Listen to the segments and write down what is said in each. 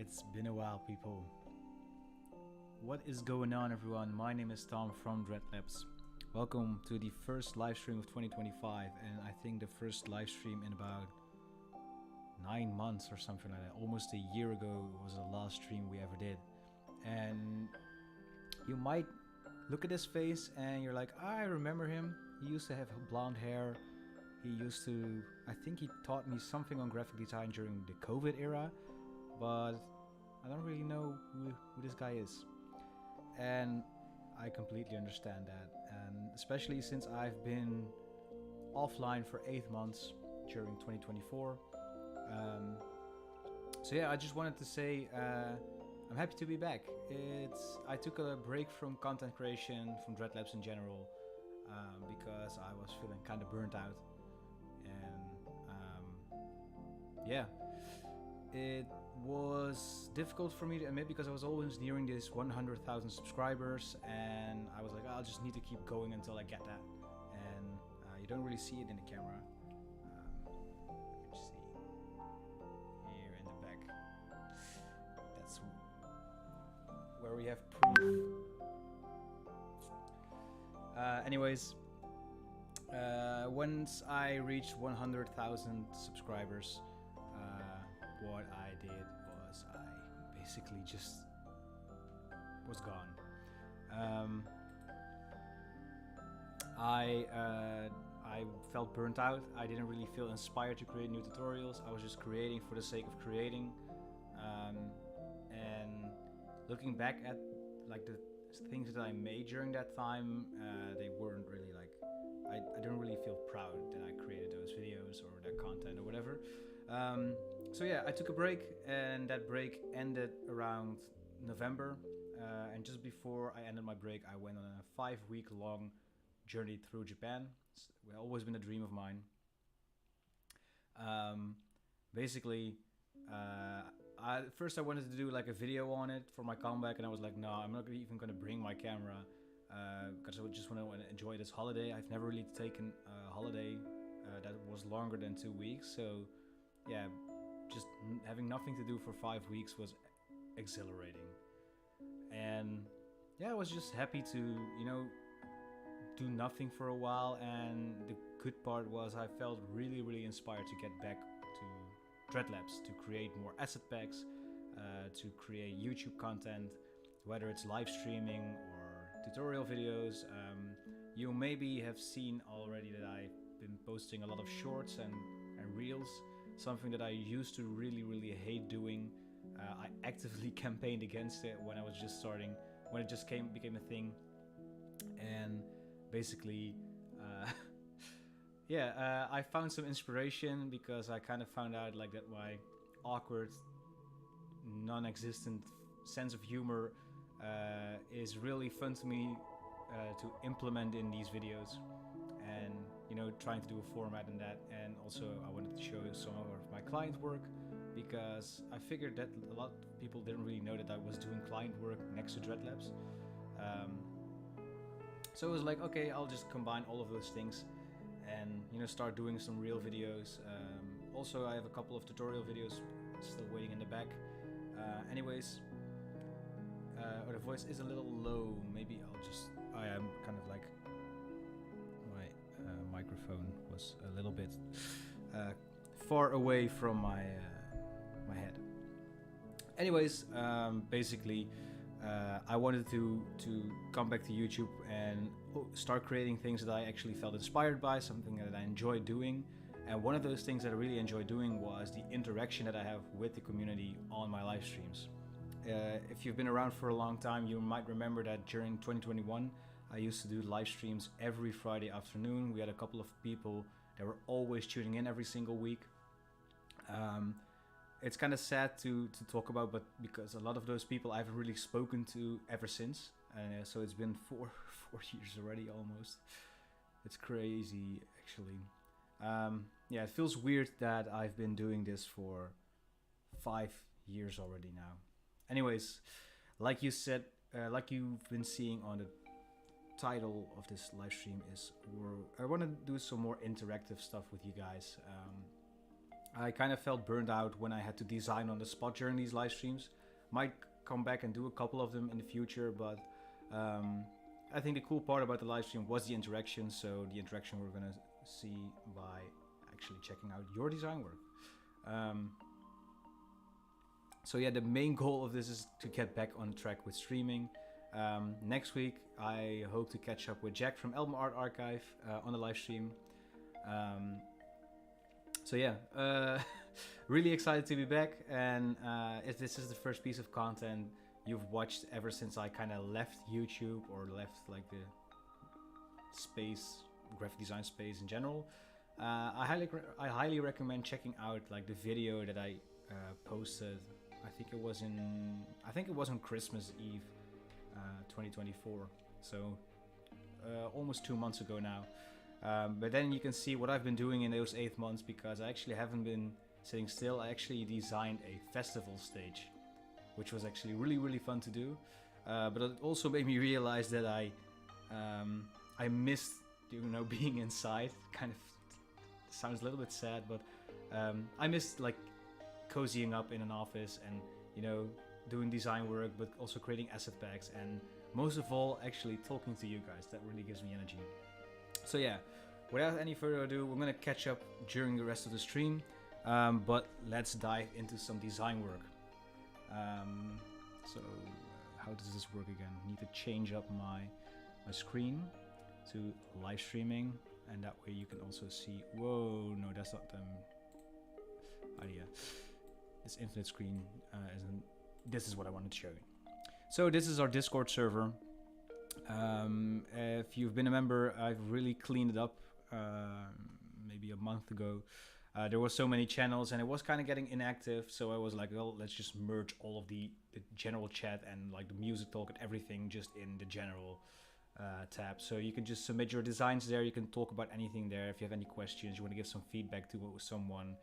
It's been a while, people. What is going on, everyone? My name is Tom from Dreadlabs. Welcome to the first live stream of 2025, and I think the first live stream in about 9 months or something like that. Almost a year ago was the last stream we ever did. And you might look at his face and you're like, I remember him. He used to have blonde hair. I think he taught me something on graphic design during the COVID era, but I don't really know who this guy is. And I completely understand that, and especially since I've been offline for 8 months during 2024. So yeah, I just wanted to say I'm happy to be back. I took a break from content creation, from Dreadlabs in general, because I was feeling kind of burnt out. And yeah, it was difficult for me to admit because I was always nearing this 100,000 subscribers, and I was like, I'll just need to keep going until I get that. And you don't really see it in the camera. Let me see here in the back. That's where we have proof. Anyways, once I reached 100,000 subscribers, what I did was I basically just was gone. I felt burnt out. I didn't really feel inspired to create new tutorials. I was just creating for the sake of creating. And looking back at like the things that I made during that time, they weren't really like, I don't really feel proud that I created those videos or that content or whatever. So yeah, I took a break, and that break ended around November. And just before I ended my break, I went on a 5-week-long journey through Japan. It's always been a dream of mine. Basically, first I wanted to do like a video on it for my comeback, and I was like, no, I'm not even going to bring my camera because I just want to enjoy this holiday. I've never really taken a holiday that was longer than 2 weeks, so yeah, just having nothing to do for 5 weeks was exhilarating. And yeah, I was just happy to, do nothing for a while. And the good part was I felt really, really inspired to get back to Dreadlabs, to create more asset packs, to create YouTube content, whether it's live streaming or tutorial videos. You maybe have seen already that I've been posting a lot of shorts and reels, something that I used to really, really hate doing. I actively campaigned against it when I was just starting, when it just became a thing. And basically, I found some inspiration because I kind of found out like that my awkward, non-existent sense of humor is really fun to me to implement in these videos, and trying to do a format in that. And also I wanted to show you some of my client work, because I figured that a lot of people didn't really know that I was doing client work next to Dreadlabs. So it was like, okay, I'll just combine all of those things and start doing some real videos. Also, I have a couple of tutorial videos still waiting in the back. Anyways, the voice is a little low. Maybe I am kind of like, my microphone was a little bit far away from my head. Anyways, basically, I wanted to come back to YouTube and start creating things that I actually felt inspired by, something that I enjoy doing. And one of those things that I really enjoy doing was the interaction that I have with the community on my live streams. If you've been around for a long time, you might remember that during 2021, I used to do live streams every Friday afternoon. We had a couple of people that were always tuning in every single week. It's kind of sad to talk about, but because a lot of those people I haven't really spoken to ever since. So it's been four years already almost. It's crazy, actually. Yeah, it feels weird that I've been doing this for 5 years already now. Anyways, like you said, like you've been seeing on the title of this live stream, I want to do some more interactive stuff with you guys. I kind of felt burned out when I had to design on the spot during these live streams. Might come back and do a couple of them in the future, but I think the cool part about the live stream was the interaction. So the interaction we're gonna see by actually checking out your design work. So yeah, the main goal of this is to get back on track with streaming. Next week I hope to catch up with Jack from Album Art Archive on the live stream. So yeah, really excited to be back, and if this is the first piece of content you've watched ever since I kind of left YouTube or left like the space, graphic design space in general, I highly recommend checking out like the video that I posted. I think it was on Christmas Eve 2024, so almost 2 months ago now. But then you can see what I've been doing in those 8 months, because I actually haven't been sitting still. I actually designed a festival stage, which was actually really fun to do. But it also made me realize that I missed, being inside. Kind of sounds a little bit sad, but I missed like cozying up in an office and doing design work, but also creating asset packs, and most of all actually talking to you guys. That really gives me energy. So yeah, without any further ado, we're gonna catch up during the rest of the stream, but let's dive into some design work. So how does this work again? Need to change up my screen to live streaming, and that way you can also see. Whoa, no, that's not the idea. This infinite screen this is what I wanted to show you. So this is our Discord server. If you've been a member, I've really cleaned it up maybe a month ago. There were so many channels and it was kind of getting inactive, so I was like, well, let's just merge all of the general chat and like the music talk and everything just in the general tab. So you can just submit your designs there, you can talk about anything there. If you have any questions, you want to give some feedback to someone,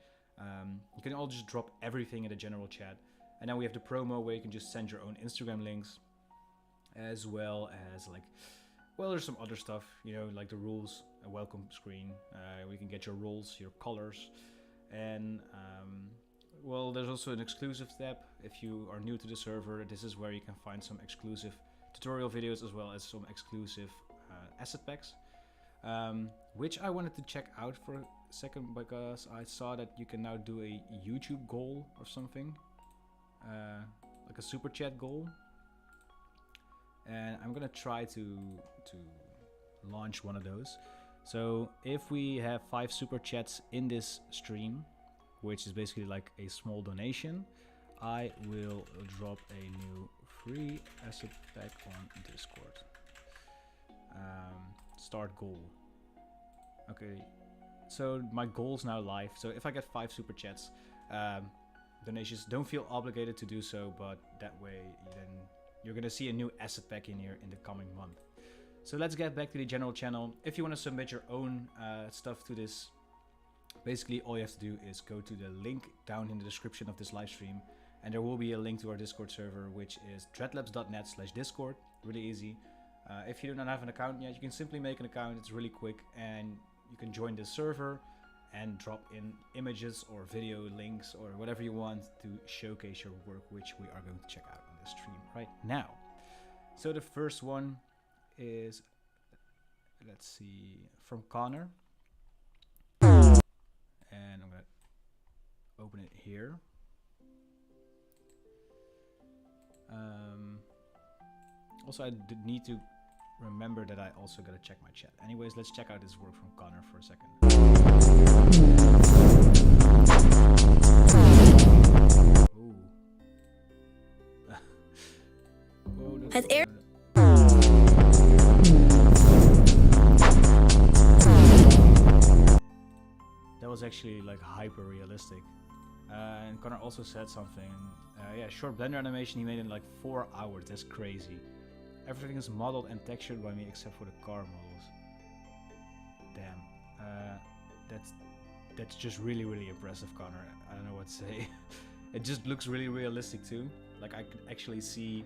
you can all just drop everything in the general chat. And then we have the promo where you can just send your own Instagram links, as well as like, well, there's some other stuff, like the rules, a welcome screen. We can get your rules, your colors, and well, there's also an exclusive tab. If you are new to the server, this is where you can find some exclusive tutorial videos as well as some exclusive asset packs, which I wanted to check out for a second, because I saw that you can now do a YouTube goal or something, like a super chat goal. And I'm gonna try to launch one of those. So if we have 5 super chats in this stream, which is basically like a small donation, I will drop a new free asset pack on Discord. Start goal. Okay, so my goal's now live. So if I get 5 super chats, donations, don't feel obligated to do so, but that way then you're gonna see a new asset pack in here in the coming month. So let's get back to the general channel. If you want to submit your own stuff to this, basically all you have to do is go to the link down in the description of this live stream, and there will be a link to our Discord server, which is dreadlabs.net/discord. Really easy. If you do not have an account yet, you can simply make an account. It's really quick, and you can join the server and drop in images or video links or whatever you want to showcase your work, which we are going to check out on the stream right now. So the first one is, let's see, from Connor, and I'm gonna open it here. Also, I need to remember that I also gotta check my chat. Anyways, let's check out this work from Connor for a second. Ooh. Has air. That was actually like hyper realistic. And Connor also said something. Yeah, short blender animation he made in like 4 hours. That's crazy. Everything is modeled and textured by me except for the car models. Damn. That's just really impressive, Connor. I don't know what to say. It just looks really realistic too. Like I could actually see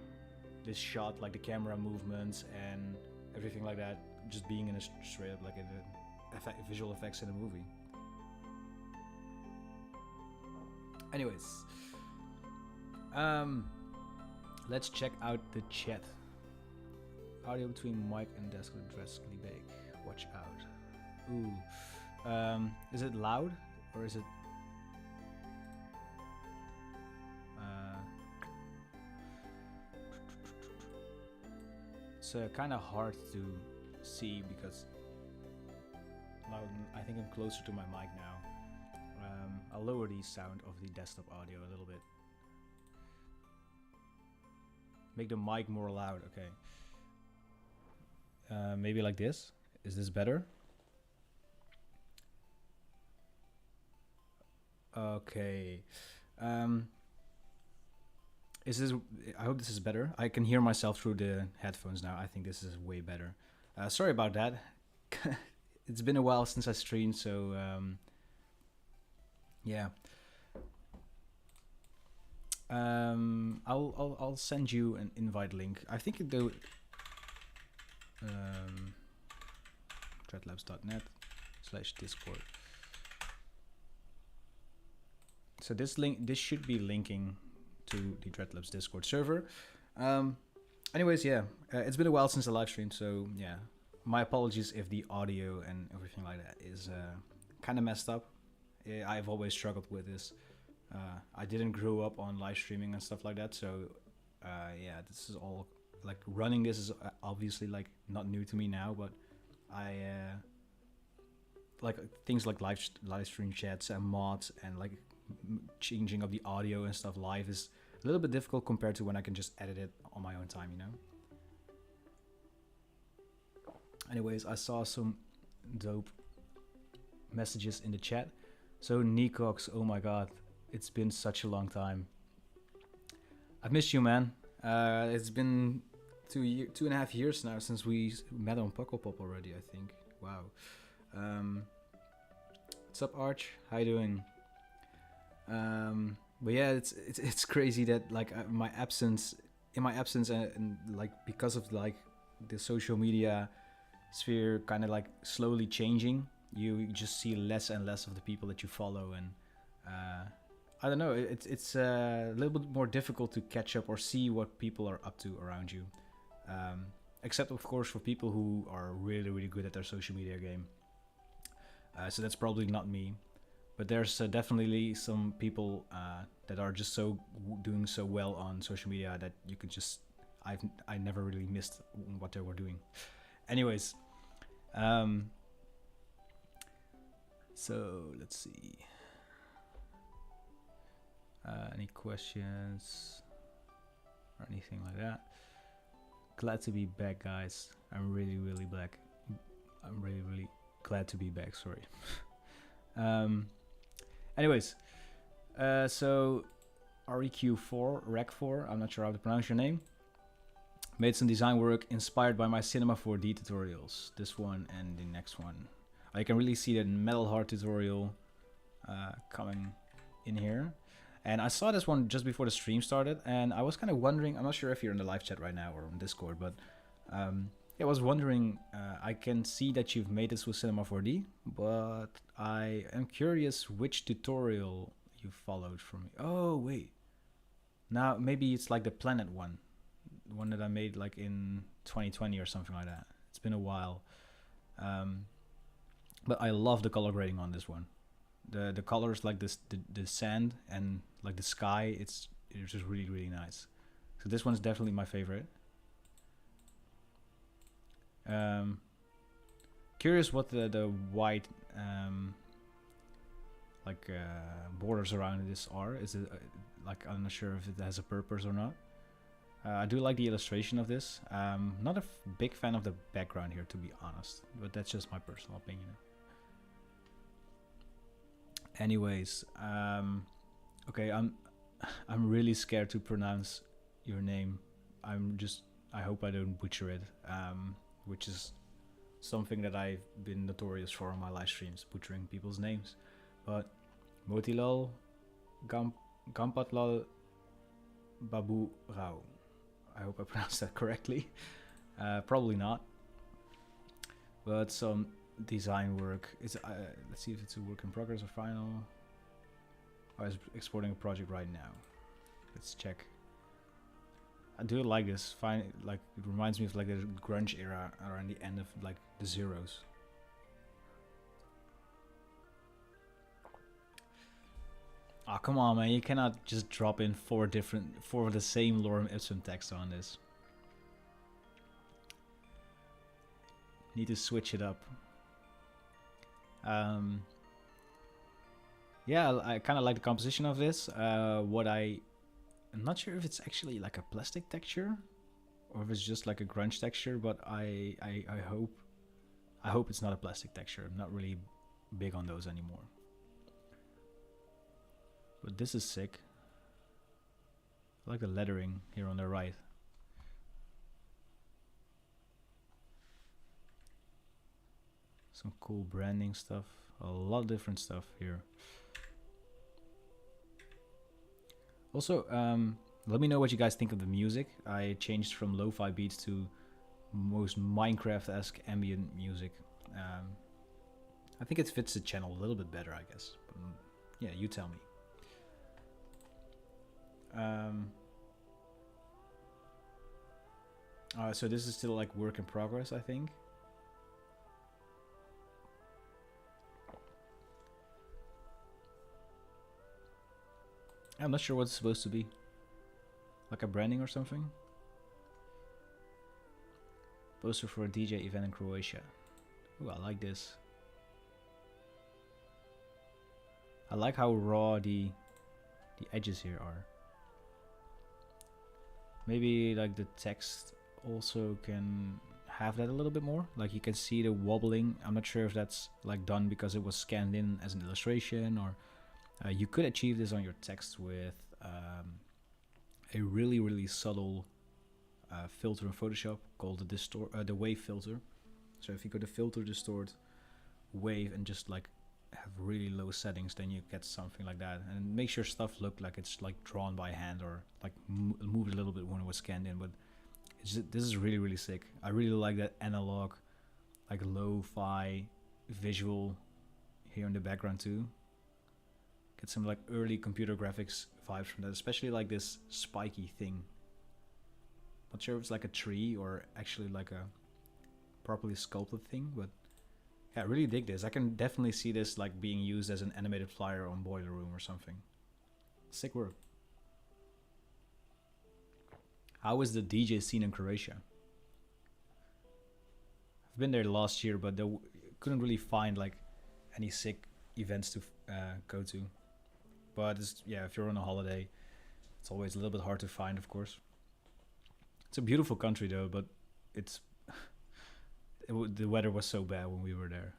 this shot, like the camera movements and everything like that, just being in a straight up like in the visual effects in a movie. Anyways, let's check out the chat. Audio between mic and desk is drastically big. Watch out. Ooh. Is it loud or is it? It's kind of hard to see because I think I'm closer to my mic now. I'll lower the sound of the desktop audio a little bit. Make the mic more loud. Okay. Maybe like this. Is this better? Okay. Is this? I hope this is better. I can hear myself through the headphones now. I think this is way better. Sorry about that. It's been a while since I streamed, so yeah. I'll send you an invite link. I think the dreadlabs.net/discord. So this should be linking to the Dreadlabs Discord server. Anyways, yeah, it's been a while since I live streamed, so yeah, my apologies if the audio and everything like that is kind of messed up. I've always struggled with this. I didn't grow up on live streaming and stuff like that, so yeah, this is all like running. This is obviously like not new to me now, but I like things like live stream chats and mods and like changing of the audio and stuff live is a little bit difficult compared to when I can just edit it on my own time, you know. Anyways, I saw some dope messages in the chat. So Necox, oh my god, it's been such a long time. I've missed you, man. It's been 2.5 years now since we met on Pukkelpop already, I think. Wow. What's up, Arch? How you doing? But yeah, it's crazy that like in my absence and like because of like the social media sphere kind of like slowly changing, you just see less and less of the people that you follow, and I don't know, it's a little bit more difficult to catch up or see what people are up to around you, except of course for people who are really, really good at their social media game. So that's probably not me. But there's definitely some people that are just doing so well on social media that you could just I never really missed what they were doing. Anyways, so let's see. Any questions or anything like that? Glad to be back, guys. I'm really, really glad to be back. Sorry. Anyways, so REQ4, Rec4, I'm not sure how to pronounce your name, made some design work inspired by my Cinema 4D tutorials. This one and the next one. I can really see the Metal Heart tutorial coming in here. And I saw this one just before the stream started, and I was kind of wondering, I'm not sure if you're in the live chat right now or on Discord, but I was wondering, I can see that you've made this with Cinema 4D, but I am curious which tutorial you followed from me. Oh, wait. Now, maybe it's like the Planet one. The one that I made like in 2020 or something like that. It's been a while. But I love the color grading on this one. The colors like this, the sand and like the sky, it's just really, really nice. So this one's definitely my favorite. Curious what the white borders around this are. Is it like, I'm not sure if it has a purpose or not. I do like the illustration of this. Not a big fan of the background here, to be honest, but that's just my personal opinion. Anyways, okay, I'm really scared to pronounce your name. I hope I don't butcher it, which is something that I've been notorious for on my live streams, butchering people's names. But Motilal Gampatlal Babu Rao. I hope I pronounced that correctly. Probably not. But some design work. Let's see if it's a work in progress or final. I was exporting a project right now. Let's check. I do like this. Fine, like it reminds me of like the grunge era around the end of like the zeros. Oh come on, man! You cannot just drop in four of the same lorem ipsum text on this. Need to switch it up. Yeah, I kind of like the composition of this. I'm not sure if it's actually like a plastic texture, or if it's just like a grunge texture. But I hope it's not a plastic texture. I'm not really big on those anymore. But this is sick. I like the lettering here on the right. Some cool branding stuff. A lot of different stuff here. Also, let me know what you guys think of the music. I changed from lo-fi beats to most Minecraft-esque ambient music. I think it fits the channel a little bit better, I guess. But, yeah, you tell me. So this is still like work in progress, I think. I'm not sure what it's supposed to be. Like a branding or something? Poster for a DJ event in Croatia. Ooh, I like this. I like how raw the edges here are. Maybe like the text also can have that a little bit more. Like you can see the wobbling. I'm not sure if that's like done because it was scanned in as an illustration, or you could achieve this on your text with a really subtle filter in Photoshop called the wave filter. So if you go to filter, distort, wave, and just like have really low settings, then you get something like that, and it makes your stuff look like it's like drawn by hand or like moved a little bit when it was scanned in. But this is really sick. I really like that analog, like lo-fi visual here in the background too. Get some like early computer graphics vibes from that, especially like this spiky thing. Not sure if it's like a tree or actually like a properly sculpted thing, but yeah, I really dig this. I can definitely see this like being used as an animated flyer on Boiler Room or something. Sick work. How is the DJ scene in Croatia? I've been there last year, but couldn't really find like any sick events to go to. But yeah, if you're on a holiday, it's always a little bit hard to find, of course. It's a beautiful country though, but it's the weather was so bad when we were there.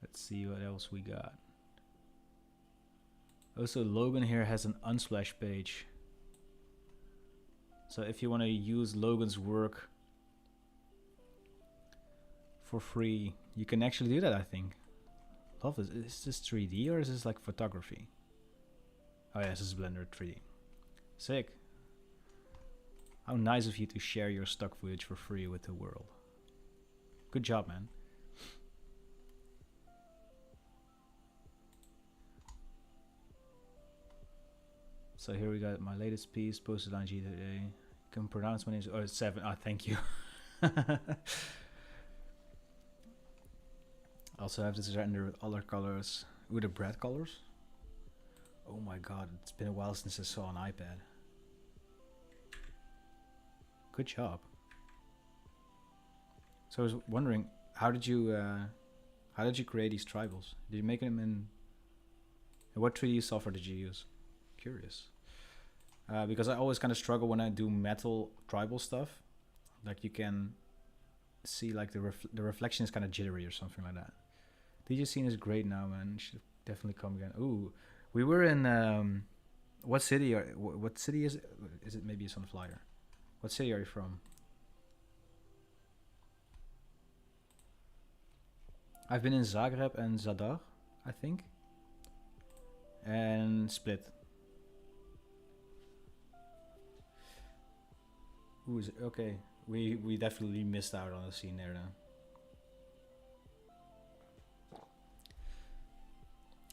Let's see what else we got. Also, Logan here has an Unsplash page. So if you want to use Logan's work for free, you can actually do that, I think. Love this. Is this 3D or is this like photography? Oh yeah, this is Blender 3D. Sick. How nice of you to share your stock footage for free with the world. Good job, man. So here we got my latest piece posted on G today. You can pronounce my name. Oh, it's 7. Oh, thank you. Also have this render with other colors. Ooh, the bread colors. Oh my god, it's been a while since I saw an iPad. Good job. So I was wondering, how did you create these tribals? Did you make them in what 3D software did you use? Curious. Because I always kind of struggle when I do metal tribal stuff. Like you can see like the reflection is kind of jittery or something like that. DJ scene is great now, man. Should definitely come again. Ooh, we were in what city? What city is it? Is it maybe it's on the flyer? What city are you from? I've been in Zagreb and Zadar, I think, and Split. Ooh, is it? Okay. We definitely missed out on the scene there then.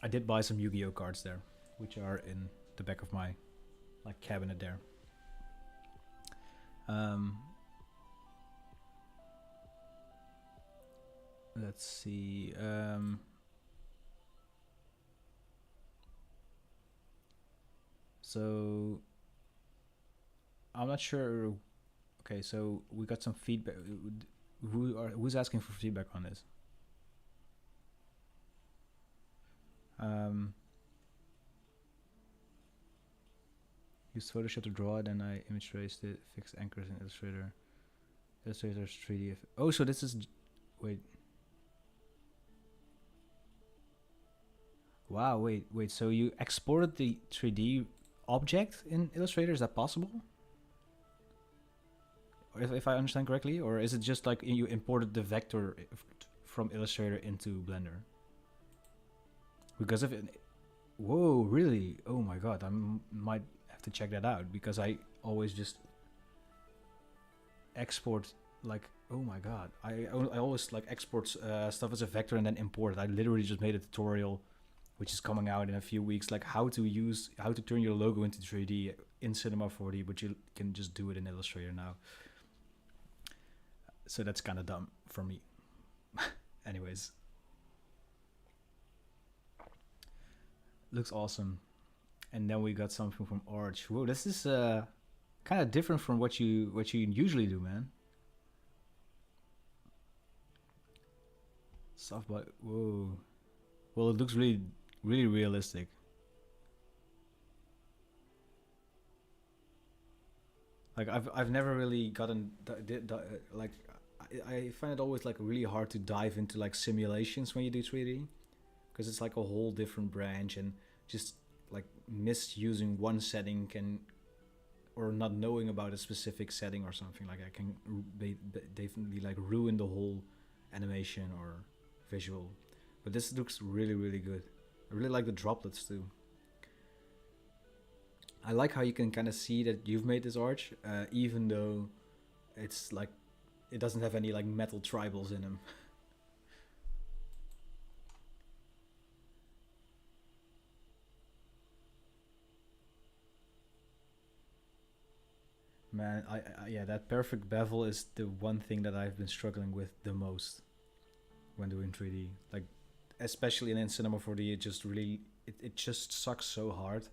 I did buy some Yu-Gi-Oh cards there, which are in the back of my like cabinet there. Let's see. So I'm not sure. Okay, so we got some feedback. Who's asking for feedback on this? Used Photoshop to draw, then I image traced it, fixed anchors in Illustrator. Illustrator's 3D. Oh, so this is. Wait. Wow, wait. So you exported the 3D object in Illustrator? Is that possible? If I understand correctly, or is it just like you imported the vector from Illustrator into Blender? Because if it, whoa, really? Oh my god, I might have to check that out, because I always just export like, oh my god, I always like export stuff as a vector and then import it. I literally just made a tutorial which is coming out in a few weeks, like how to turn your logo into 3D in Cinema 4D, but you can just do it in Illustrator now. So that's kind of dumb for me. Anyways, looks awesome. And then we got something from Arch. Whoa, this is kind of different from what you usually do, man. Soft but whoa. Well, it looks really realistic. Like I've never really gotten like I find it always like really hard to dive into like simulations when you do 3D, because it's like a whole different branch, and just like misusing one setting can, or not knowing about a specific setting or something like that can definitely like ruin the whole animation or visual. But this looks really good. I really like the droplets too. I like how you can kind of see that you've made this arch, even though it's like it doesn't have any like metal tribals in them. Man, I yeah, that perfect bevel is the one thing that I've been struggling with the most when doing 3D. Like, especially in Cinema 4D, it just sucks so hard.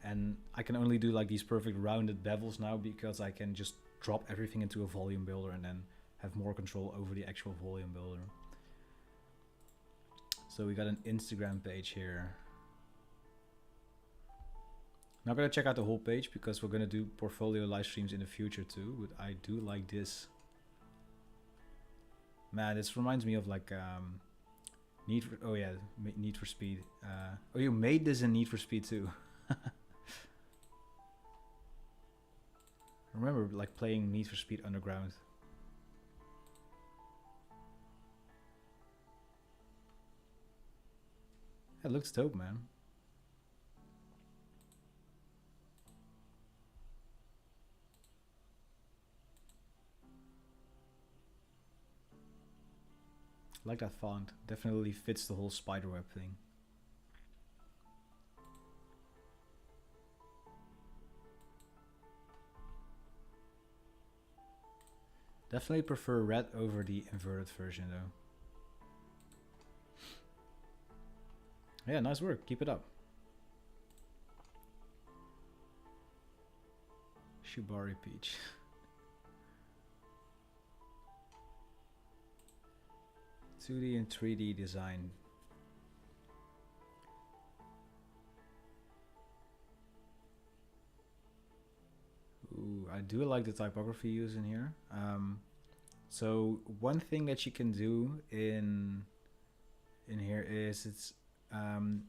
And I can only do like these perfect rounded bevels now because I can just drop everything into a volume builder and then have more control over the actual volume builder. So we got an Instagram page here. Not gonna check out the whole page because we're gonna do portfolio live streams in the future too, but I do like this. Man, this reminds me of like Need for Speed. Oh, you made this in Need for Speed too. I remember like playing Need for Speed Underground. It looks dope, man. I like that font. Definitely fits the whole spiderweb thing. Definitely prefer red over the inverted version though. Yeah, nice work. Keep it up. Shibari Peach. (2D and 3D design). Ooh, I do like the typography used in here. So one thing that you can do in here is it's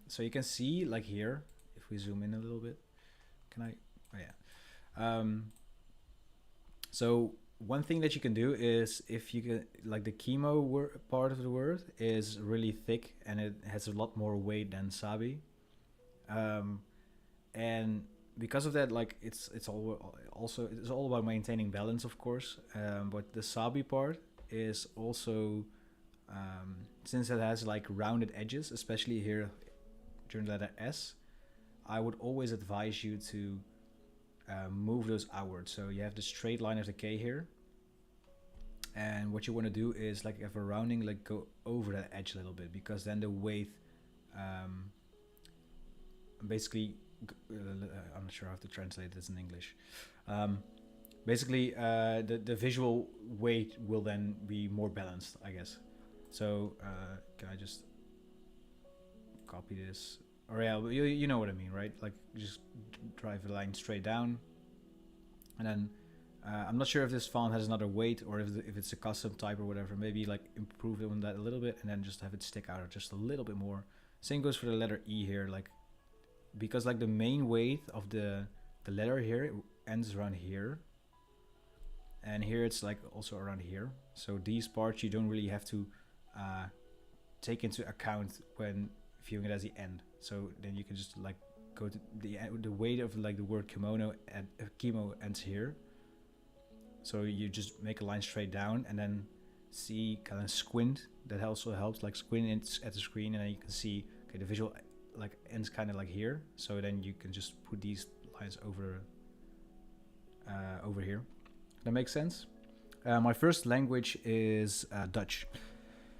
so you can see like here, if we zoom in a little bit, can I? Oh yeah. So one thing that you can do is, if you can, like the chemo part of the word is really thick and it has a lot more weight than Sabi, and because of that, like it's all about maintaining balance, of course. But the Sabi part is also, since it has like rounded edges, especially here, during the letter S, I would always advise you to move those outwards. So you have the straight line of the K here, and what you want to do is like if a rounding, like go over that edge a little bit, because then the weight basically I'm not sure how to translate this in English. Basically the visual weight will then be more balanced, I guess. So can I just copy this? Or yeah, you know what I mean, right? Like just drive the line straight down, and then I'm not sure if this font has another weight or if it's a custom type or whatever. Maybe like improve it on that a little bit, and then just have it stick out just a little bit more. Same goes for the letter E here, like because like the main weight of the letter here, it ends around here, and here it's like also around here. So these parts you don't really have to take into account when viewing it as the end. So then you can just like go to the weight of like the word kimono and kimo ends here. So you just make a line straight down and then see, kind of squint. That also helps, like squint at the screen, and then you can see, okay, the visual like ends kind of like here. So then you can just put these lines over here. That makes sense. My first language is Dutch.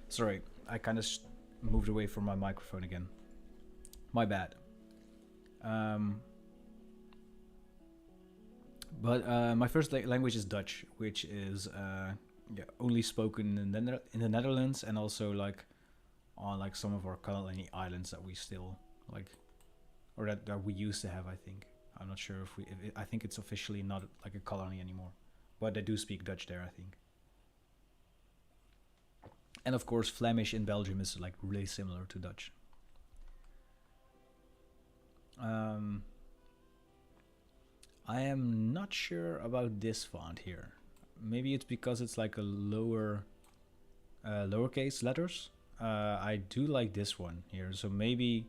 Sorry, I kind of moved away from my microphone again. My bad. But my first language is Dutch, which is only spoken in the Netherlands, and also like on like some of our colony islands that we still like, or that we used to have. I think I'm not sure if I think it's officially not like a colony anymore, but they do speak Dutch there, I think. And of course, Flemish in Belgium is like really similar to Dutch. I am not sure about this font here. Maybe it's because it's like a lowercase letters. I do like this one here, so maybe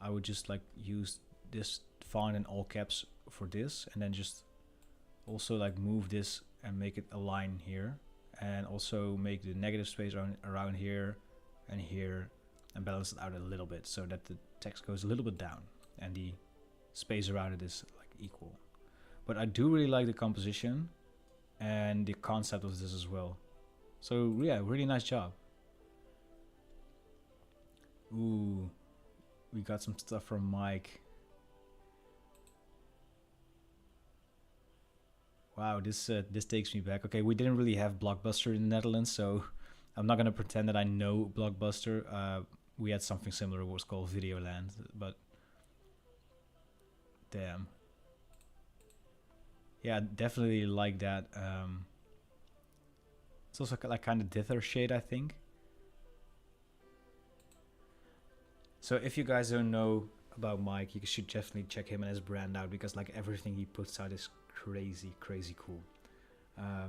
I would just like use this font in all caps for this, and then just also like move this and make it a line here, and also make the negative space around here and here, and balance it out a little bit so that the text goes a little bit down and the space around it is like equal. But I do really like the composition and the concept of this as well. So yeah, really nice job. Ooh, we got some stuff from Mike. Wow, this takes me back. Okay, we didn't really have Blockbuster in the Netherlands, so I'm not gonna pretend that I know Blockbuster. We had something similar. It was called Videoland, but damn. Yeah, definitely like that. It's also like kind of dither shade, I think. So if you guys don't know about Mike, you should definitely check him and his brand out, because like everything he puts out is crazy cool. I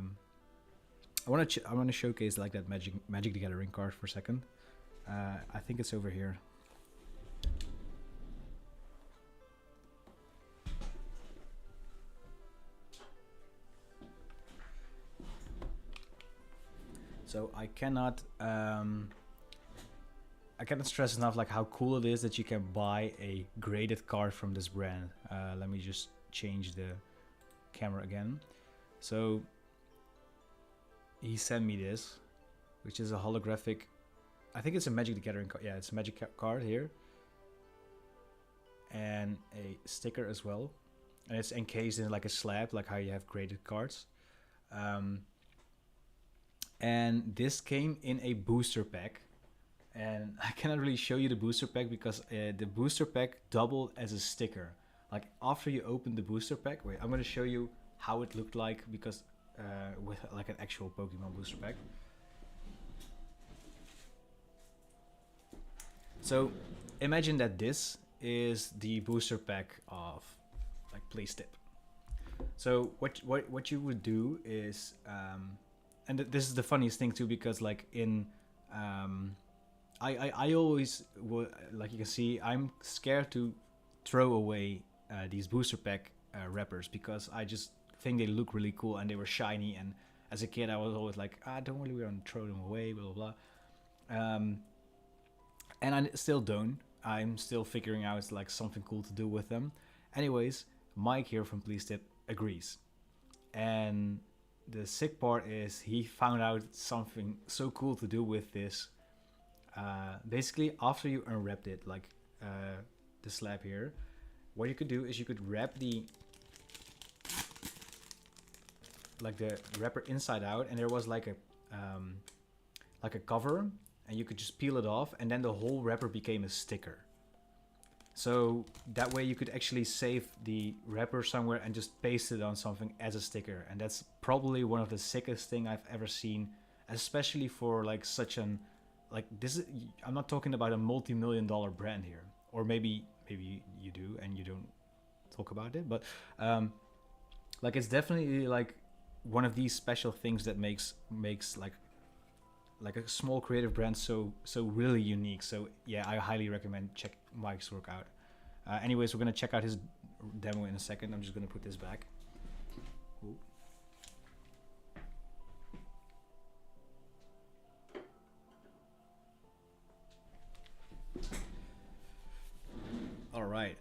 want to showcase like that Magic the Gathering card for a second. I think it's over here. So I cannot stress enough like how cool it is that you can buy a graded card from this brand. Let me just change the camera again. So he sent me this, which is a holographic, I think it's a Magic the Gathering card. Yeah, it's a Magic card here, and a sticker as well, and it's encased in like a slab, like how you have graded cards. And this came in a booster pack, and I cannot really show you the booster pack because the booster pack doubled as a sticker. Like after you open the booster pack, wait, I'm gonna show you how it looked like, because with like an actual Pokemon booster pack. So imagine that this is the booster pack of like Playstip. So what you would do is and this is the funniest thing too, because like in I always like you can see, I'm scared to throw away these booster pack wrappers, because I just think they look really cool and they were shiny, and as a kid I was always like, don't really want to throw them away, blah blah blah. And I still don't, I'm still figuring out like something cool to do with them. Anyways, Mike here from Please Tip agrees. And the sick part is he found out something so cool to do with this. Basically, after you unwrapped it, like the slab here, what you could do is you could wrap the wrapper inside out, and there was like a cover, and you could just peel it off, and then the whole wrapper became a sticker. So that way you could actually save the wrapper somewhere and just paste it on something as a sticker. And that's probably one of the sickest thing I've ever seen, especially for like such an, like this is, I'm not talking about a multi-million-dollar brand here, or maybe you do and you don't talk about it, but like it's definitely like one of these special things that makes like a small creative brand so really unique. So yeah, I highly recommend check Mike's work out. Anyways, we're gonna check out his demo in a second. I'm just gonna put this back. Ooh. All right.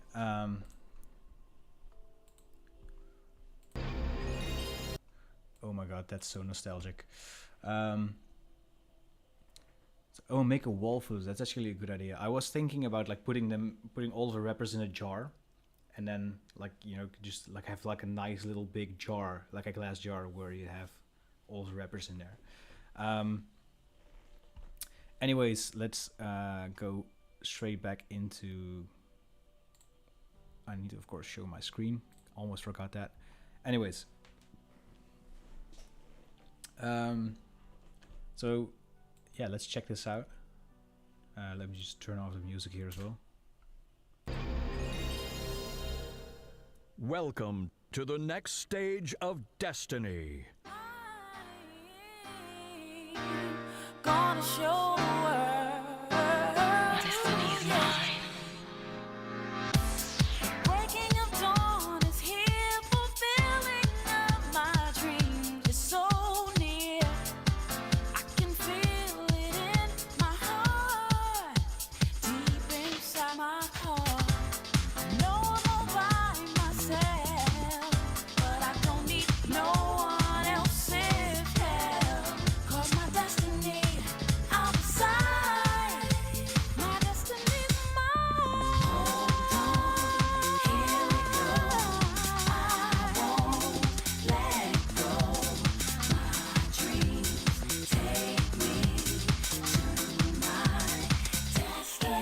Oh my god, that's so nostalgic. Oh, make a wall fuzz. That's actually a good idea. I was thinking about like putting all the wrappers in a jar, and then like, you know, just like have like a nice little big jar, like a glass jar where you have all the wrappers in there. Anyways, let's go straight back into. I need to of course show my screen. Almost forgot that. Anyways. So yeah, let's check this out. Let me just turn off the music here as well. Welcome to the next stage of destiny. Gonna show the world. Destiny is mine. Breaking of dawn is here, fulfilling of my dreams is so near. I can feel it in my heart, deep inside my heart. I know I'm all by myself, but I don't need no one else's help. 'Cause my destiny, I'm beside. My destiny's mine. Hold on, here we go. I won't let it go. My dreams take me to my destiny.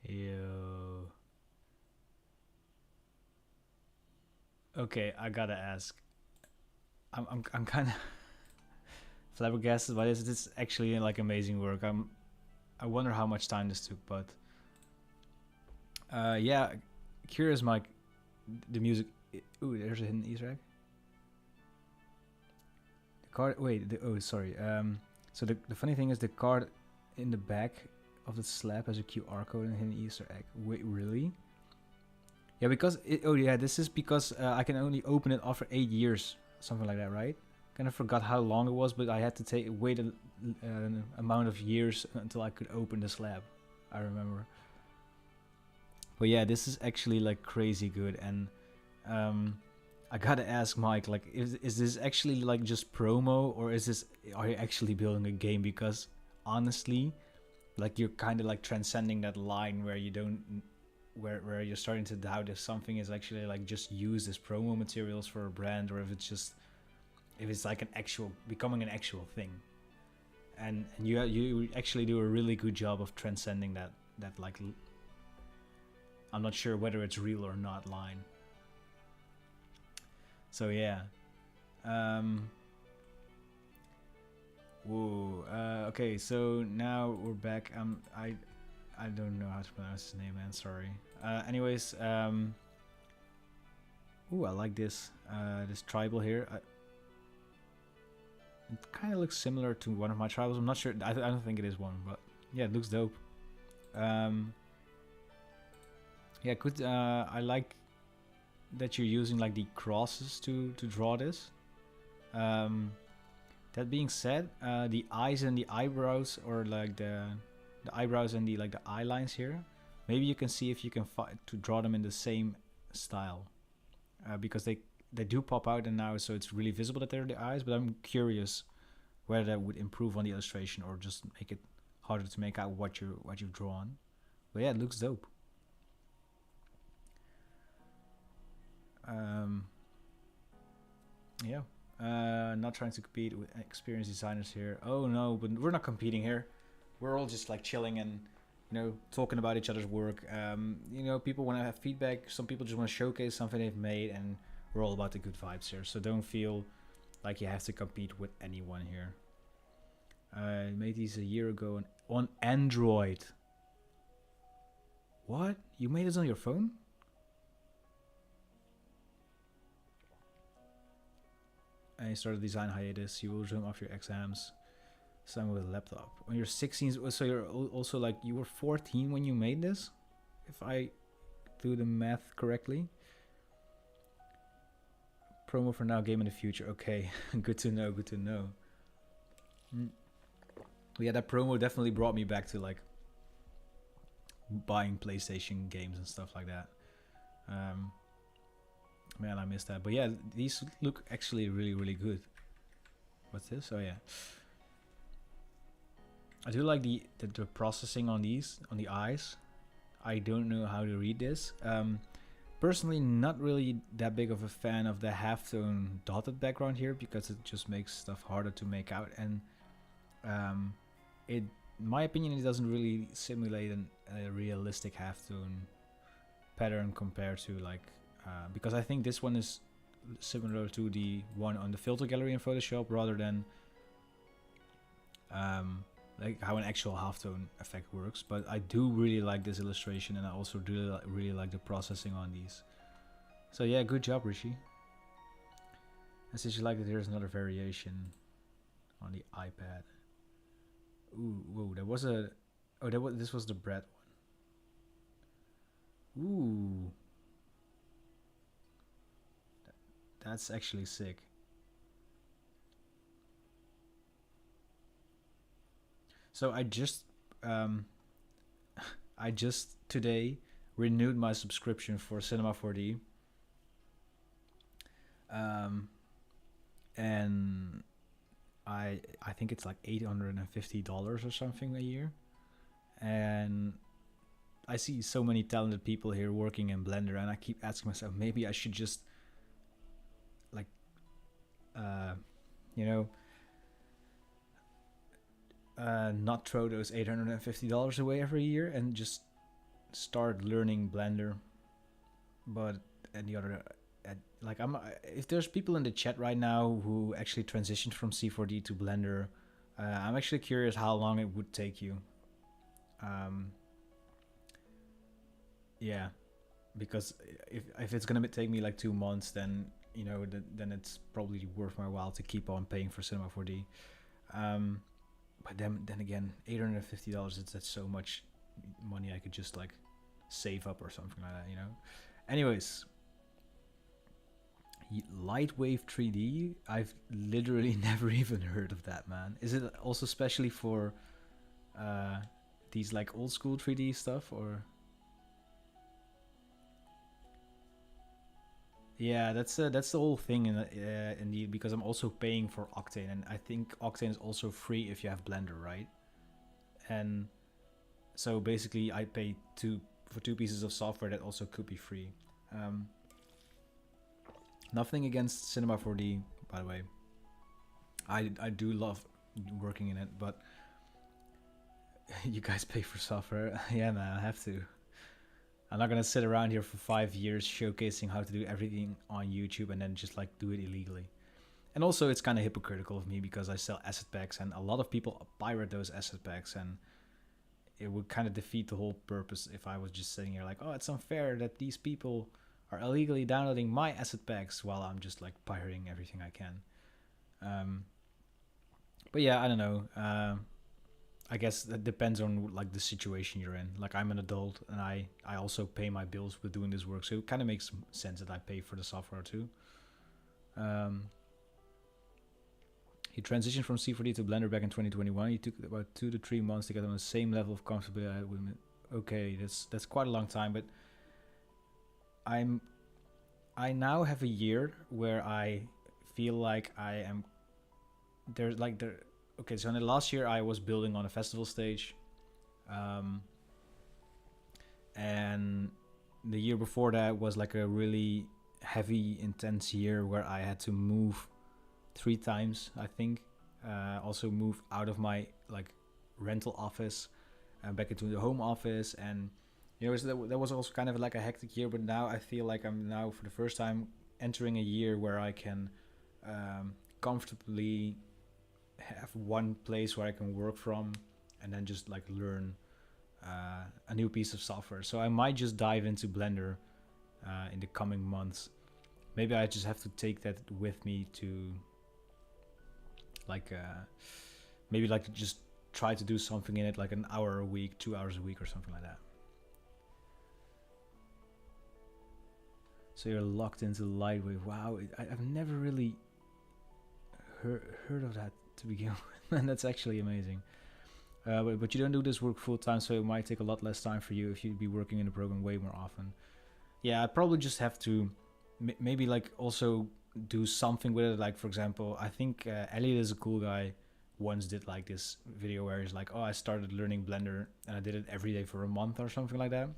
Yo. Okay, I gotta ask. I'm kind of flabbergasted by this. This is actually like amazing work. I wonder how much time this took, but yeah, curious, Mike. The music. Ooh, there's a hidden Easter egg. The card. Wait. Oh, sorry. So the funny thing is the card in the back of the slab has a QR code and a hidden Easter egg. Wait, really? Yeah, because oh yeah, this is because I can only open it after 8 years, something like that, right? Kind of forgot how long it was, but I had to wait an amount of years until I could open the slab. I remember. But yeah, this is actually like crazy good, and I gotta ask Mike, like, is this actually like just promo, or are you actually building a game? Because honestly, like you're kind of like transcending that line where you don't. Where you're starting to doubt if something is actually like just used as promo materials for a brand, or if it's like becoming an actual thing. And you actually do a really good job of transcending that like, I'm not sure whether it's real or not line. So yeah. Whoa. Okay, so now we're back. I don't know how to pronounce his name, man. Sorry. Anyways, Ooh, I like this this tribal here. It kind of looks similar to one of my tribals. I'm not sure. I don't think it is one, but yeah, it looks dope. Yeah, good. I like that you're using like the crosses to draw this. That being said, the eyes and the eyebrows, or like the eyebrows and the like the eye lines here, maybe you can see if you can to draw them in the same style, because they do pop out and now, so it's really visible that they're the eyes. But I'm curious whether that would improve on the illustration or just make it harder to make out what you've drawn. But yeah, it looks dope. Yeah. Not trying to compete with experienced designers here. Oh no, but we're not competing here. We're all just like chilling and, you know, talking about each other's work. You know, people want to have feedback. Some people just want to showcase something they've made, and we're all about the good vibes here. So don't feel like you have to compete with anyone here. I made these a year ago on Android. What? You made this on your phone? And you start a design hiatus. You will resume after your exams. Some with a laptop. When you're 16, so you're also like, you were 14 when you made this, if I do the math correctly. Promo for now, game in the future. Okay, good to know. Good to know. Yeah, that promo definitely brought me back to like buying PlayStation games and stuff like that. Man, I missed that. But yeah, these look actually really, really good. What's this? Oh yeah. I do like the processing on these, on the eyes. I don't know how to read this. Personally, not really that big of a fan of the halftone dotted background here, because it just makes stuff harder to make out. And in my opinion, it doesn't really simulate a realistic halftone pattern compared to like, because I think this one is similar to the one on the filter gallery in Photoshop, rather than like how an actual halftone effect works. But I do really like this illustration, and I also do really like the processing on these. So yeah, good job, Rishi. And since you like it, here's another variation on the iPad. Ooh, whoa, there was a... Oh, this was the bread one. Ooh. That's actually sick. So I just today renewed my subscription for Cinema 4D. And I think it's like $850 or something a year. And I see so many talented people here working in Blender, and I keep asking myself, maybe I should just like you know, not throw those $850 away every year and just start learning Blender. But at the other, like, if there's people in the chat right now who actually transitioned from C4D to Blender, I'm actually curious how long it would take you. Yeah, because if it's gonna take me like 2 months, then you know, then it's probably worth my while to keep on paying for Cinema 4D. But then again, $850, that's so much money I could just like save up or something like that, you know. Anyways, Lightwave 3D, I've literally never even heard of that, man. Is it also specially for these like old school 3D stuff, or? Yeah, that's the whole thing indeed, because I'm also paying for Octane, and I think Octane is also free if you have Blender, right? And so basically I pay for two pieces of software that also could be free. Nothing against Cinema 4D, by the way. I do love working in it, but you guys pay for software. Yeah, man, I have to. I'm not gonna sit around here for 5 years showcasing how to do everything on YouTube and then just like do it illegally. And also, it's kind of hypocritical of me because I sell asset packs, and a lot of people pirate those asset packs, and it would kind of defeat the whole purpose if I was just sitting here like, oh, it's unfair that these people are illegally downloading my asset packs while I'm just like pirating everything I can. But yeah, I don't know. I guess that depends on like the situation you're in. Like I'm an adult and I also pay my bills with doing this work, so it kind of makes sense that I pay for the software too. He transitioned from C4D to Blender back in 2021. He took about 2 to 3 months to get on the same level of comfortability with me. Okay, that's quite a long time, but I now have a year where I feel like I am okay, so in the last year I was building on a festival stage, and the year before that was like a really heavy, intense year where I had to move 3 times, I think. Also move out of my like rental office back into the home office, and you know, that was also kind of like a hectic year. But now I feel like I'm now for the first time entering a year where I can comfortably have one place where I can work from, and then just like learn a new piece of software. So I might just dive into Blender in the coming months. Maybe I just have to take that with me to like maybe like just try to do something in it, like an hour a week, 2 hours a week or something like that. So you're locked into Lightwave. Wow, I've never really heard of that to begin with, and that's actually amazing. But you don't do this work full time, so it might take a lot less time for you if you'd be working in the program way more often. Yeah, I probably just have to maybe like also do something with it. Like for example, I think Elliot is a cool guy. Once did like this video where he's like, oh, I started learning Blender and I did it every day for a month or something like that.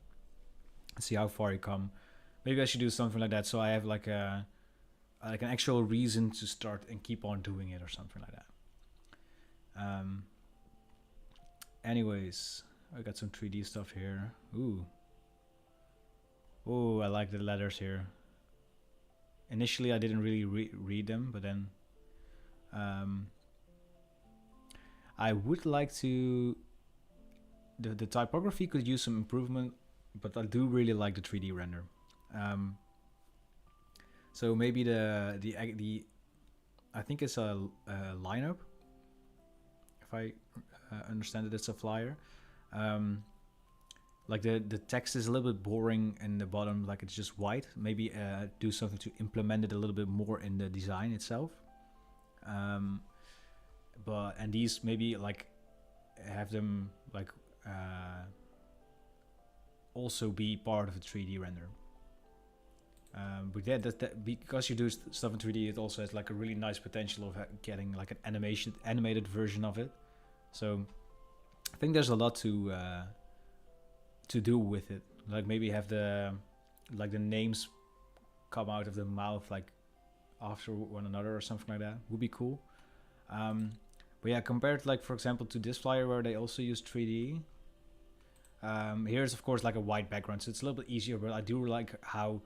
See how far you come. Maybe I should do something like that, so I have like an actual reason to start and keep on doing it or something like that. Anyways, I got some 3D stuff here. Ooh, I like the letters here. Initially, I didn't really read them, but then I would like to. The typography could use some improvement, but I do really like the 3D render. So maybe the I think it's a lineup. If I understand it, it's a flyer. Like the text is a little bit boring in the bottom, like it's just white. Maybe do something to implement it a little bit more in the design itself. And these maybe like have them like also be part of a 3D render. But yeah, that because you do stuff in 3D, it also has like a really nice potential of getting like an animated version of it. So I think there's a lot to do with it. Like maybe have the names come out of the mouth like after one another or something like that would be cool. But yeah, compared like for example to this flyer where they also use 3D. Here's of course like a white background, so it's a little bit easier. But I do like how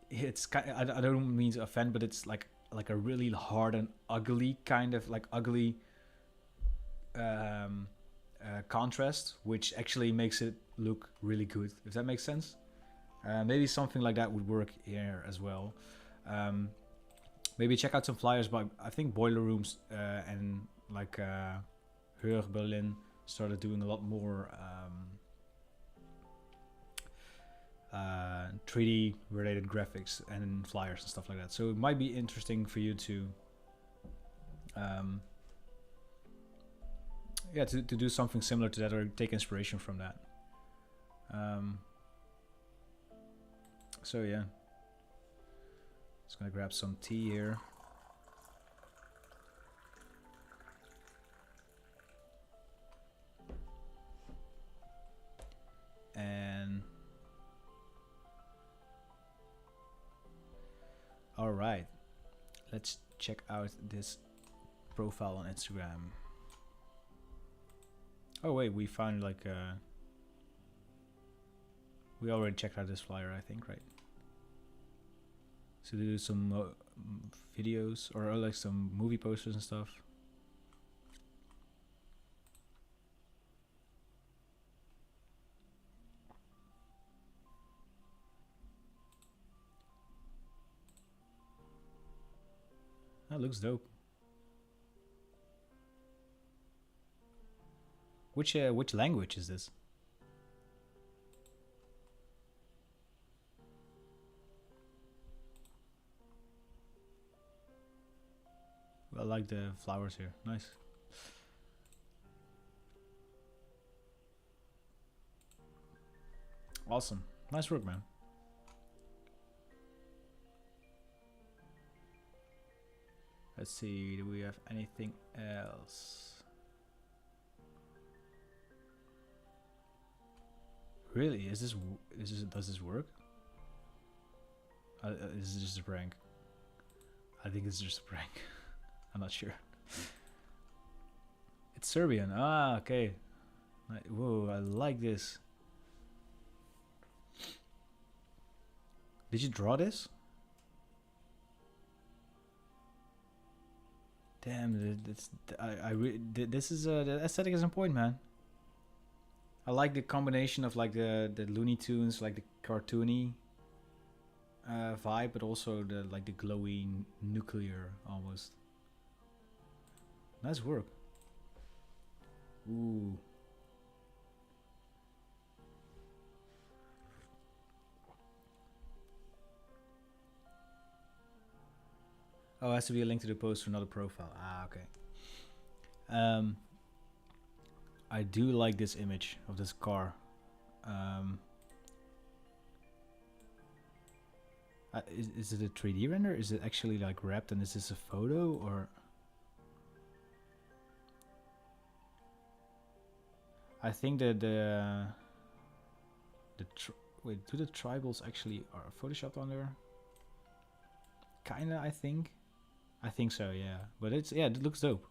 it's kind of, I don't mean to offend, but it's like a really hard and ugly kind of like ugly contrast, which actually makes it look really good, if that makes sense. Maybe something like that would work here as well. Maybe check out some flyers, but I think Boiler Rooms and like Heur Berlin started doing a lot more 3D related graphics and flyers and stuff like that. So it might be interesting for you to to do something similar to that or take inspiration from that. So yeah, just gonna grab some tea here. And all right, let's check out this profile on Instagram. Oh wait, we found like we already checked out this flyer, I think, right? So do some videos or like some movie posters and stuff. looks dope. Which language is this? I like the flowers here. Nice. Awesome. Nice work, man. Let's see, do we have anything else? Really? Does this work? Is this just a prank? I think it's just a prank. I'm not sure. It's Serbian. Ah, okay. Whoa, I like this. Did you draw this? Damn, this is the aesthetic is on point, man. I like the combination of like the Looney Tunes, like the cartoony vibe, but also the like the glowy nuclear almost. Nice work. Ooh. Oh, it has to be a link to the post for another profile. Ah, okay. I do like this image of this car. Is it a 3D render? Is it actually like wrapped and is this a photo or? I think that wait, do the tribals actually are photoshopped on there? Kinda, I think. I think so, yeah. But it looks dope.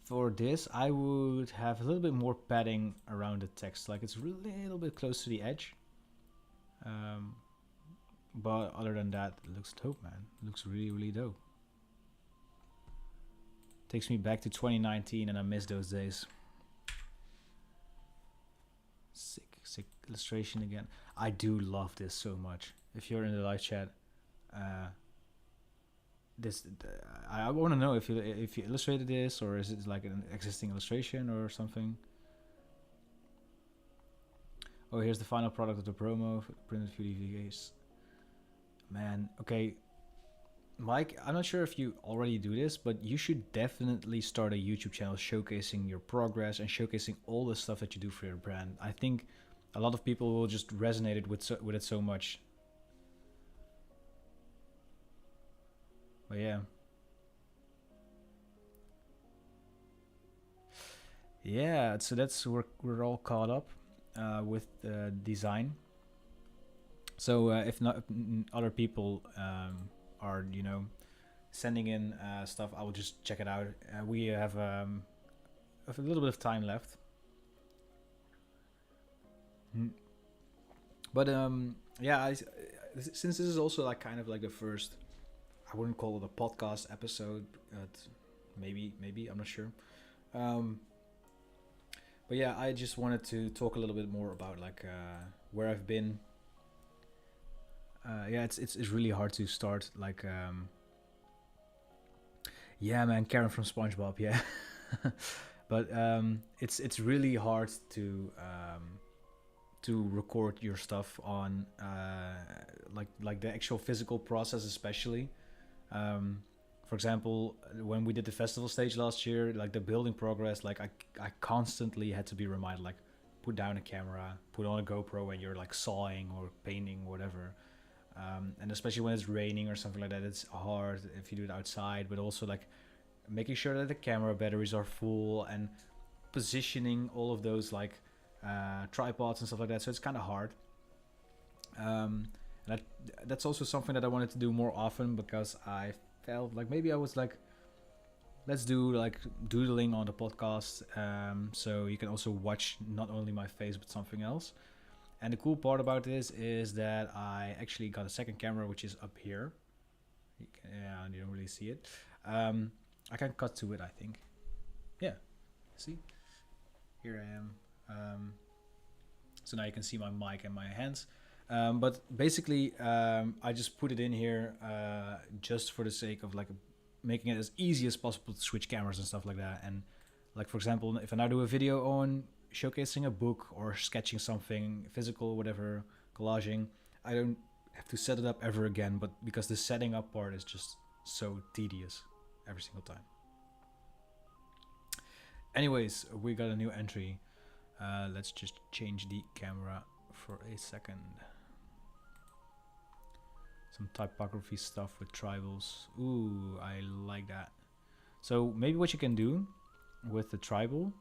For this, I would have a little bit more padding around the text, like it's a little bit close to the edge. But other than that, it looks dope, man. It looks really, really dope. Takes me back to 2019, and I miss those days. Sick illustration again. I do love this so much. If you're in the live chat, I want to know if you illustrated this or is it like an existing illustration or something. Oh, here's the final product of the promo, printed few DVDs. Man, okay, Mike, I'm not sure if you already do this, but you should definitely start a YouTube channel showcasing your progress and showcasing all the stuff that you do for your brand. I think a lot of people will just resonate with it so much. But yeah. Yeah, so that's we're all caught up with design. So if not other people are sending in stuff, I will just check it out. We have a little bit of time left. But yeah, since this is also like kind of like the first, I wouldn't call it a podcast episode, maybe I'm not sure. But yeah, I just wanted to talk a little bit more about like where I've been. Yeah, it's really hard to start like yeah, man, Karen from SpongeBob, yeah. But it's really hard to record your stuff on like the actual physical process, especially. For example, when we did the festival stage last year, like the building progress, like I constantly had to be reminded, like put down a camera, put on a GoPro when you're like sawing or painting or whatever. And especially when it's raining or something like that, it's hard if you do it outside, but also like making sure that the camera batteries are full and positioning all of those like tripods and stuff like that. So it's kind of hard. And that's also something that I wanted to do more often, because I felt like maybe I was like, let's do like doodling on the podcast, so you can also watch not only my face but something else. And the cool part about this is that I actually got a second camera, which is up here. You don't really see it. I can cut to it, I think. Yeah, see? Here I am. So now you can see my mic and my hands. But basically, I just put it in here just for the sake of like making it as easy as possible to switch cameras and stuff like that. And like, for example, if I now do a video on showcasing a book or sketching something physical, whatever, collaging, I don't have to set it up ever again, but because the setting up part is just so tedious every single time. Anyways, we got a new entry. Let's just change the camera for a second. Some typography stuff with tribals. Ooh, I like that. So maybe what you can do with the tribal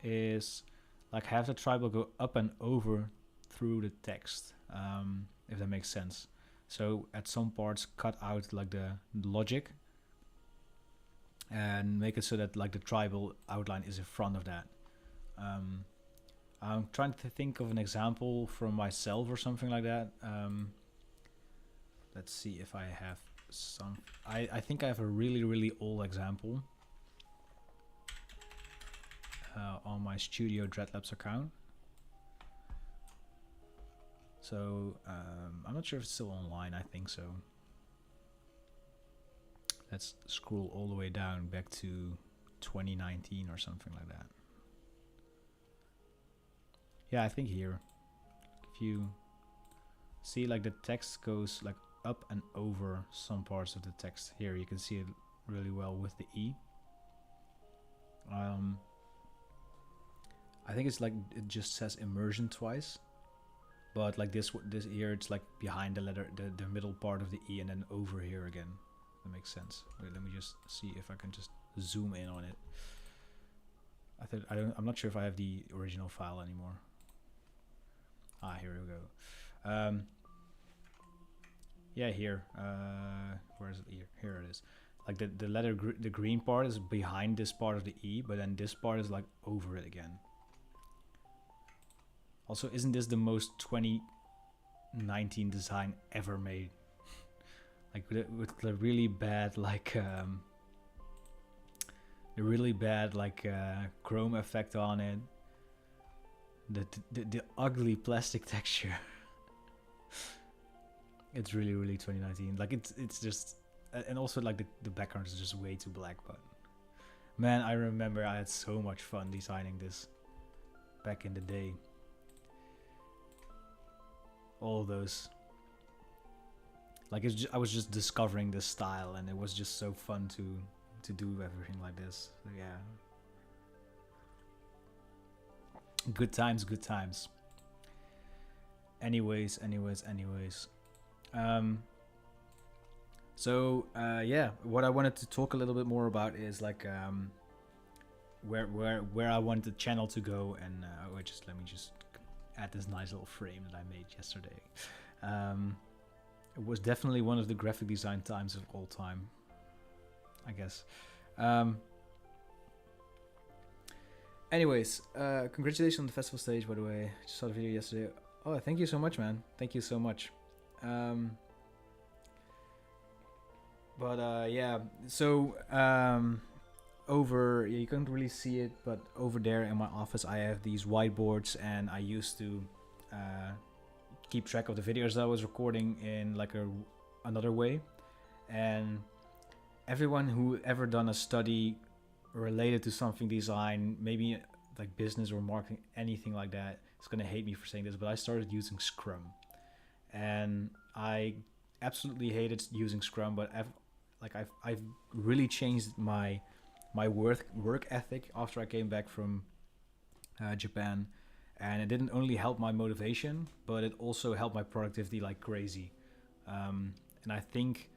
is like have the tribal go up and over through the text, if that makes sense. So at some parts cut out like the logic and make it so that like the tribal outline is in front of that. I'm trying to think of an example from myself or something like that. Let's see if I have some. I think I have a really old example on my Studio Dreadlabs account. So I'm not sure if it's still online. I think so. Let's scroll all the way down back to 2019 or something like that. Yeah, I think here. If you see like the text goes like up and over some parts of the text. Here you can see it really well with the E. I think it's like it just says immersion twice, but like this here it's like behind the letter, the middle part of the E, and then over here again. That makes sense. Wait, let me just see if I can just zoom in on it. I'm not sure if I have the original file anymore. Ah, here we go. Yeah, here. Where is it? Here it is. Like the letter, the green part is behind this part of the E, but then this part is like over it again. Also, isn't this the most 2019 design ever made? Like with the really bad like the really bad like chrome effect on it. The ugly plastic texture. It's really 2019. Like it's just, and also like the background is just way too black. But man, I remember I had so much fun designing this back in the day. All those, like I was just discovering this style, and it was just so fun to do everything like this. So, yeah, good times. Anyways. Yeah, what I wanted to talk a little bit more about is like where I want the channel to go, and let me just add this nice little frame that I made yesterday. It was definitely one of the graphic design times of all time, I guess. Anyways, congratulations on the festival stage, by the way. I just saw the video yesterday. Oh, thank you so much, man. Thank you so much. Yeah, so over, you can't really see it, but over there in my office I have these whiteboards, and I used to keep track of the videos that I was recording in like another way. And everyone who ever done a study related to something design, maybe like business or marketing, anything like that, is gonna hate me for saying this, but I started using Scrum, and I absolutely hated using Scrum. But I've really changed my work ethic after I came back from Japan, and it didn't only help my motivation, but it also helped my productivity like crazy. And I think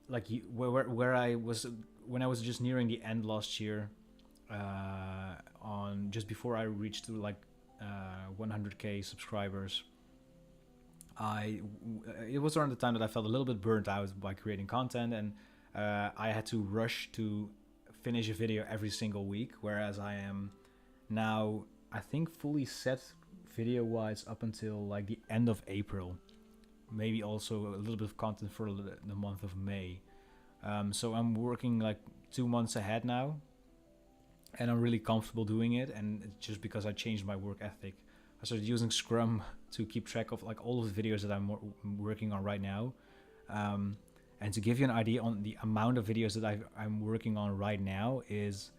like where I was when I was just nearing the end last year, on just before I reached to like 100k subscribers, it was around the time that I felt a little bit burnt out by creating content, and I had to rush to finish a video every single week, whereas I am now, I think, fully set video wise up until like the end of April, maybe also a little bit of content for the month of May. So I'm working like 2 months ahead now, and I'm really comfortable doing it. And it's just because I changed my work ethic. I started using Scrum to keep track of like all of the videos that I'm working on right now. And to give you an idea on the amount of videos that I'm working on right now is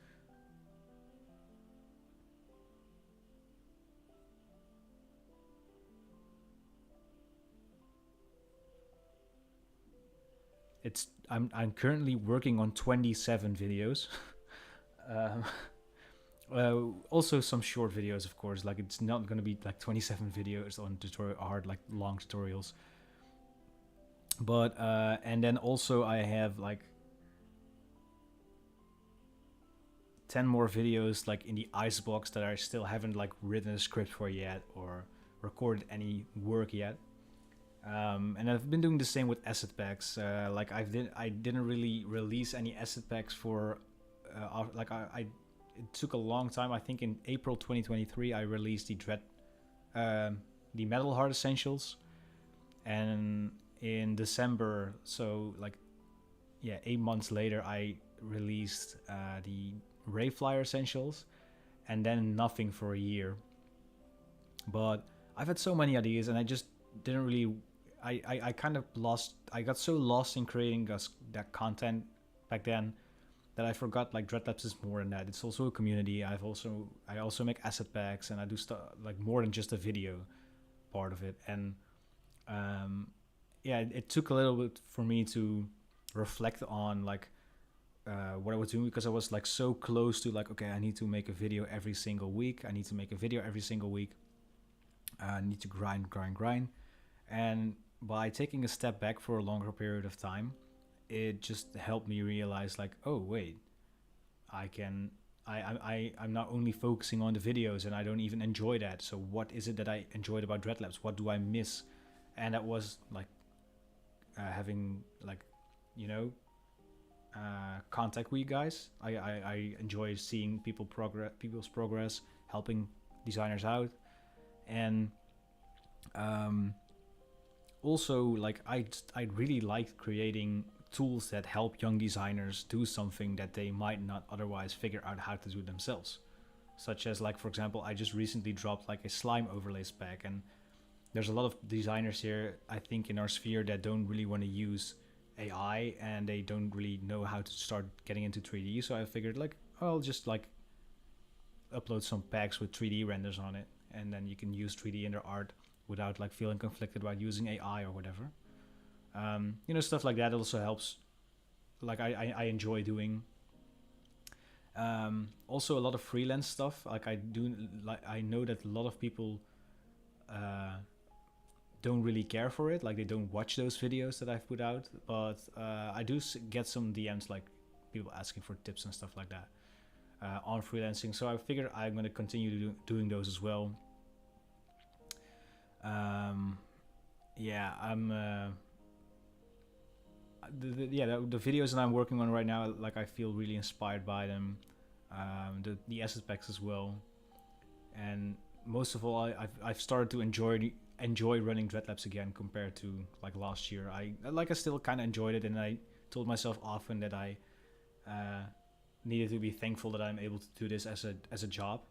I'm currently working on 27 videos. Also some short videos, of course. Like it's not going to be like 27 videos on hard like long tutorials. But and then also I have like 10 more videos like in the icebox that I still haven't like written a script for yet or recorded any work yet. And I've been doing the same with asset packs. Like I didn't really release any asset packs for it took a long time. I think in April 2023 I released the Metal Heart Essentials, and in December, so like 8 months later, I released the Rayflyer Essentials, and then nothing for a year. But I've had so many ideas, and I just didn't really. I kind of lost. I got so lost in creating that content back then that I forgot like Dreadlabs is more than that. It's also a community. I also make asset packs, and I do stuff like more than just a video part of it. And it took a little bit for me to reflect on like what I was doing, because I was like so close to like, okay, I need to make a video every single week. I need to grind. And by taking a step back for a longer period of time, it just helped me realize like, oh wait, I'm not only focusing on the videos and I don't even enjoy that. So what is it that I enjoyed about Dreadlabs? What do I miss? And that was like having like, contact with you guys. I enjoy seeing people's progress, helping designers out, and also like I really like creating tools that help young designers do something that they might not otherwise figure out how to do themselves, such as like, for example, I just recently dropped like a slime overlays pack, and there's a lot of designers here, I think, in our sphere that don't really want to use AI, and they don't really know how to start getting into 3D. So I figured like, I'll just like upload some packs with 3D renders on it, and then you can use 3D in their art without like feeling conflicted about using AI or whatever. Stuff like that also helps. Like I enjoy doing. Also a lot of freelance stuff. Like I know that a lot of people don't really care for it. Like they don't watch those videos that I've put out. But I do get some DMs, like people asking for tips and stuff like that on freelancing. So I figured I'm going to continue doing those as well. The videos that I'm working on right now, like I feel really inspired by them. The asset packs as well, and most of all, I've started to enjoy running Dreadlabs again compared to like last year. I still kind of enjoyed it, and I told myself often that I needed to be thankful that I'm able to do this as a job,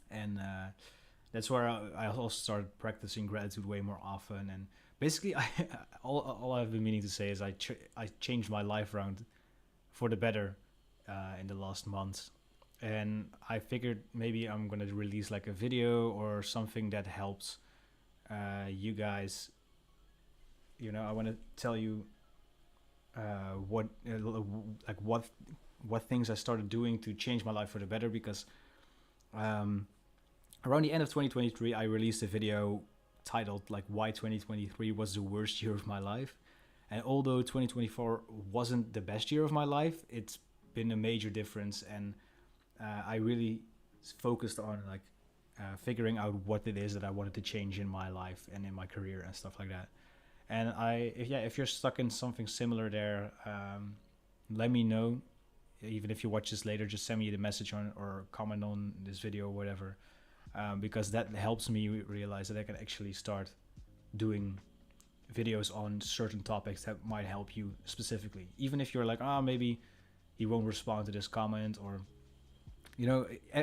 and that's where I also started practicing gratitude way more often. And basically, all I've been meaning to say is I changed my life around for the better in the last months. And I figured maybe I'm going to release like a video or something that helps you guys. I want to tell you what things I started doing to change my life for the better, because around the end of 2023, I released a video titled like why 2023 was the worst year of my life. And although 2024 wasn't the best year of my life, it's been a major difference. And I really focused on like figuring out what it is that I wanted to change in my life and in my career and stuff like that. And if you're stuck in something similar there, let me know. Even if you watch this later, just send me the message on or comment on this video or whatever. Because that helps me realize that I can actually start doing videos on certain topics that might help you specifically. Even if you're like, maybe he won't respond to this comment, or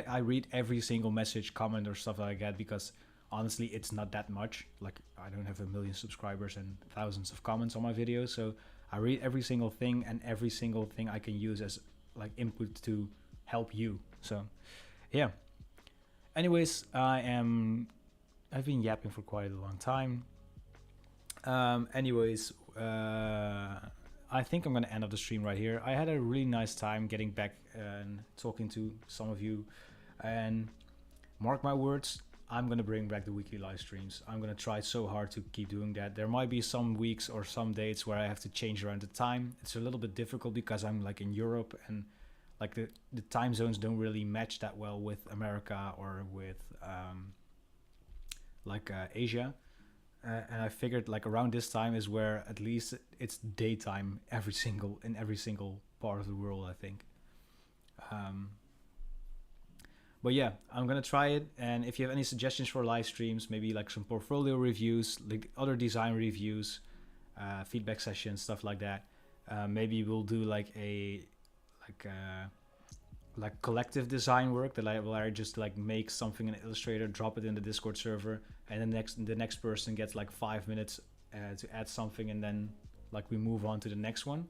I read every single message, comment, or stuff that I get, because honestly, it's not that much. Like, I don't have 1 million subscribers and thousands of comments on my videos, so I read every single thing, and every single thing I can use as like input to help you. So yeah, anyways, I've been yapping for quite a long time. Anyways, I think I'm gonna end up the stream right here. I had a really nice time getting back and talking to some of you, and mark my words, I'm gonna bring back the weekly live streams. I'm gonna try so hard to keep doing that. There might be some weeks or some dates where I have to change around the time. It's a little bit difficult because I'm like in Europe, and like the time zones don't really match that well with America or with Asia. And I figured like around this time is where at least it's daytime in every single part of the world, I think. But yeah, I'm gonna try it, and if you have any suggestions for live streams, maybe like some portfolio reviews, like other design reviews, feedback sessions, stuff like that, maybe we'll do like collective design work that I just like make something in Illustrator, drop it in the Discord server, and the next person gets like 5 minutes to add something, and then like we move on to the next one,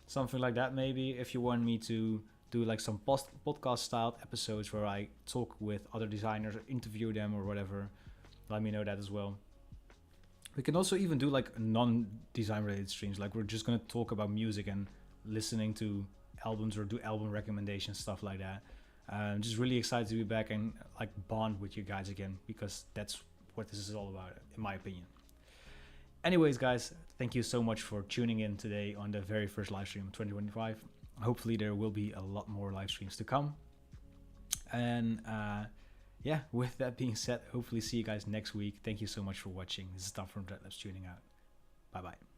something like that. Maybe if you want me to do like some podcast styled episodes where I talk with other designers or interview them or whatever, let me know that as well. We can also even do like non-design related streams, like we're just gonna talk about music and listening to albums or do album recommendations, stuff like that. I'm just really excited to be back and like bond with you guys again, because that's what this is all about, in my opinion. Anyways, guys, thank you so much for tuning in today on the very first live stream of 2025. Hopefully there will be a lot more live streams to come. And yeah, with that being said, hopefully see you guys next week. Thank you so much for watching. This is Tom from Dreadlabs tuning out. Bye bye.